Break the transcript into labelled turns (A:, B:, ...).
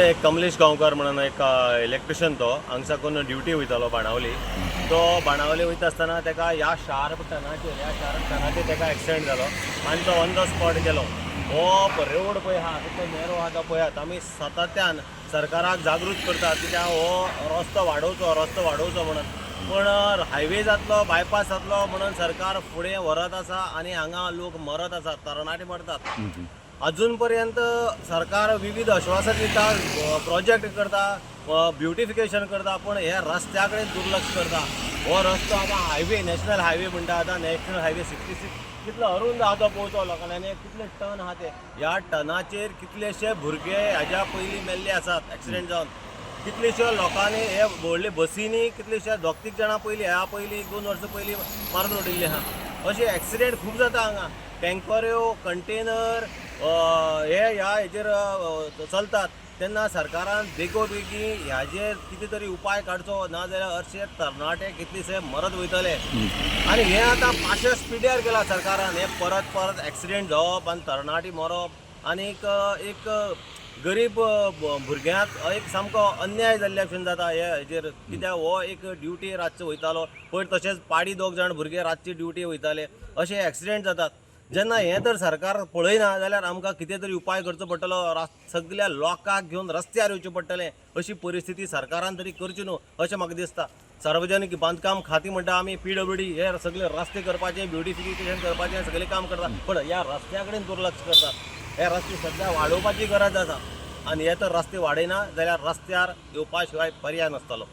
A: एक कमलेश गांवकर म्हणून एक इलेक्ट्रिशियन तो हांगसाकून ड्युटी वयतालो बाणावली. तो बाणावली वयता आसतना ताका ह्या शार्प टनाचेर ताका एक्सिडेंट जालो आनी तो ऑन द स्पॉट गेलो. हो रोड पळय आहा कितलो नॅरो आहा तो पळयात. आमी सातत्यान सरकाराक जागृत करतात कित्याक हो रस्तो वाडोवचो म्हणून. पण हायवे जातलो बायपास जातलो म्हणून सरकार फुडें व्हरत आसा आनी हांगा लोक मरत आसात, तरणाटे मरतात. अजून पर्यंत सरकार विविध आश्वासन दिता, प्रोजेक्ट करता, ब्युटिफिकेशन करता, पण हे रस्त्या कडेन दुर्लक्ष करता. हो रस्तो आतां हायवे नॅशनल हायवे म्हणटा, आतां नॅशनल हायवे 66 कितलो अरुंद आहा तो पळोवचो लोकांनी आनी कितले टन आहा ते. ह्या टनाचेर कितलेशे भुरगे हाज्या पयलीं मेल्ले आसात एक्सिडेंट जावन. कितलेशे लोकांनी हे व्हडले बसींनी कितलेशे 2-3 जाणां पयलीं ह्या पयलीं 2 वर्सां पयलीं मारून उडिल्ले आहा. अशे एक्सिडेंट खूब जाता हांगा. टँकऱ्यो, कंटेनर हे ह्या हेचेर चलतात तेन्ना सरकारान बेगोबेगी ह्याचेर कितें तरी उपाय काडचो, नाजाल्यार अशे तरणाटे कितलेशे मरत वयतले. आनी हें आतां पाशे स्पिड्यार केला सरकारान. हे परत परत एक्सिडेंट जावप आनी तरणाटी मरप आनीक एक गरीब भुरग्यांक एक सामको अन्याय जाल्ल्या भशेन जाता हे हेचेर. कित्याक हो एक ड्युटी रातचो वयतालो पयर तशेंच पाडी 2 जाण भुरगे रातची ड्युटी वयताले, अशे एक्सिडेंट जातात. जेन्ना हें तर सरकार पळयना जाल्यार आमकां कितें तरी उपाय करचो पडटलो. सगळ्या लोकांक घेवन रस्त्यार येवचें पडटलें. अशी परिस्थिती सरकारान तरी करची न्हू अशें म्हाका दिसता. सार्वजनीक बांदकाम खाती म्हणटा आमी PWD हे सगळे रस्ते करपाचे, ब्युटिफिकेशन करपाचें सगळें काम करतात, पण ह्या रस्त्या कडेन दुर्लक्ष करतात. हे रस्ते सद्या वाडोवपाची गरज आसा आनी हे तर रस्ते वाडयना जाल्यार रस्त्यार येवपा शिवाय पर्याय नासतलो.